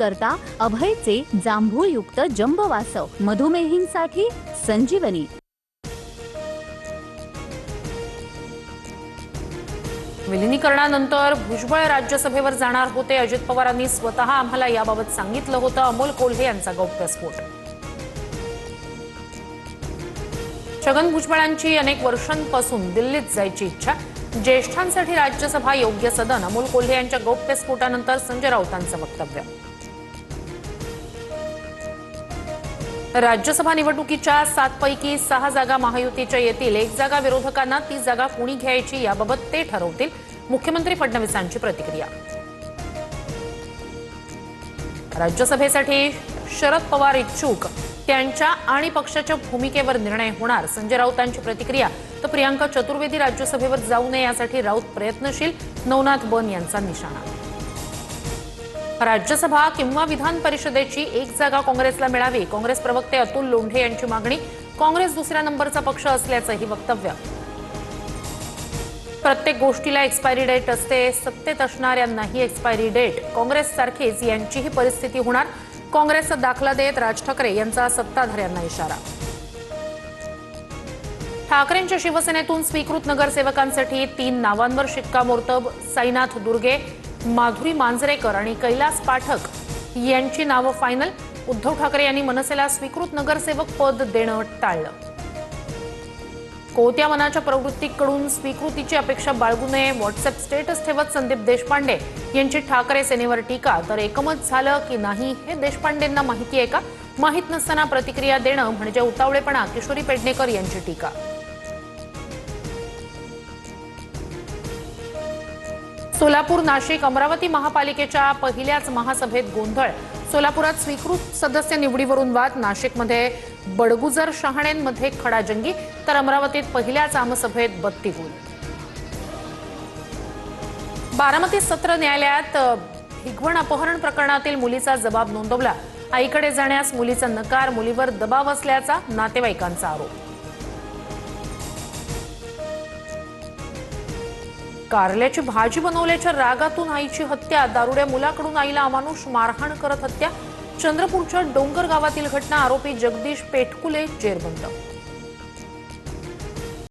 करता अभयचे जांभूळयुक्त जंबवासव, मधुमेहींसाठी संजीवनी। विलिनीकरणानंतर भुजबळ राज्यसभेवर जाणार होते। अजित पवारांनी स्वतः आम्हाला याबाबत सांगितलं होतं। अमोल कोल्हे यांचा गौप्यस्फोट। छगन भुजबळांची अनेक वर्षांपासून दिल्लीत जायची इच्छा, ज्येष्ठांसाठी राज्यसभा योग्य सदन। अमोल कोल्हे यांच्या गौप्यस्फोटानंतर संजय राऊतांचं वक्तव्य। राज्यसभा निवडणुकीच्या 7 पैकी 6 जागा महायुतीच्या येतील। 1 जागा विरोधकांना, 30 जागा कोणी घ्यायची याबाबत ते ठरवतील। मुख्यमंत्री फडणवीसांची प्रतिक्रिया। राज्यसभेसाठी शरद पवार इच्छुक, त्यांच्या आणि पक्षाच्या भूमिकेवर निर्णय होणार। संजय राऊतांची प्रतिक्रिया। तर प्रियांका चतुर्वेदी राज्यसभेवर जाऊ नये यासाठी राऊत प्रयत्नशील, नवनाथ बन यांचा निशाणा। राज्यसभा किंवा विधान परिषदेची 1 जागा काँग्रेसला मिळावी, काँग्रेस प्रवक्ते अतुल लोंढे यांची मागणी। काँग्रेस दुसऱ्या नंबरचा पक्ष असल्याचंही वक्तव्य। प्रत्येक गोष्टीला एक्सपायरी डेट असते, सत्तेत असणाऱ्यांनाही एक्सपायरी डेट, काँग्रेस सारखीच यांचीही परिस्थिती होणार। काँग्रेसचा दाखला देत राज ठाकरे यांचा सत्ताधाऱ्यांना इशारा। ठाकरेंच्या शिवसेनेतून स्वीकृत नगरसेवकांसाठी 3 नावांवर शिक्कामोर्तब। साईनाथ दुर्गे, माधुरी मांजरेकर आणि कैलास पाठक यांची नावं फायनल। उद्धव ठाकरे यांनी मनसेला स्वीकृत नगरसेवक पद देणं टाळलं। कोत्या मनाच्या प्रवृत्तीकडून स्वीकृतीची अपेक्षा बाळगू नये, व्हॉट्सअप स्टेटस ठेवत संदीप देशपांडे यांची ठाकरे सेनेवर टीका। तर एकमत झालं की नाही हे देशपांडेंना माहिती आहे का? माहित नसताना प्रतिक्रिया देणं म्हणजे उतावळेपणा, किशोरी पेडणेकर यांची टीका। सोलापूर, नाशिक, अमरावती महापालिकेच्या पहिल्याच महासभेत गोंधळ। सोलापुरात स्वीकृत सदस्य निवडीवरून वाद, नाशिकमध्ये बडगुजर शहाण्यांमध्ये खडाजंगी, तर अमरावतीत पहिल्याच आमसभेत बत्तीगुल। बारामती सत्र न्यायालयात भिगवण अपहरण प्रकरणातील मुलीचा जबाब नोंदवला। आईकडे जाण्यास मुलीचा नकार, मुलीवर दबाव असल्याचा नातेवाईकांचा आरोप। कारल्याची भाजी बनवल्याच्या रागातून आईची हत्या, दारुड्या मुलाकडून आईला अमानुष मारहाण करत हत्या। चंद्रपूरच्या डोंगर गावातील घटना, आरोपी जगदीश पेटकुले जेरबंद।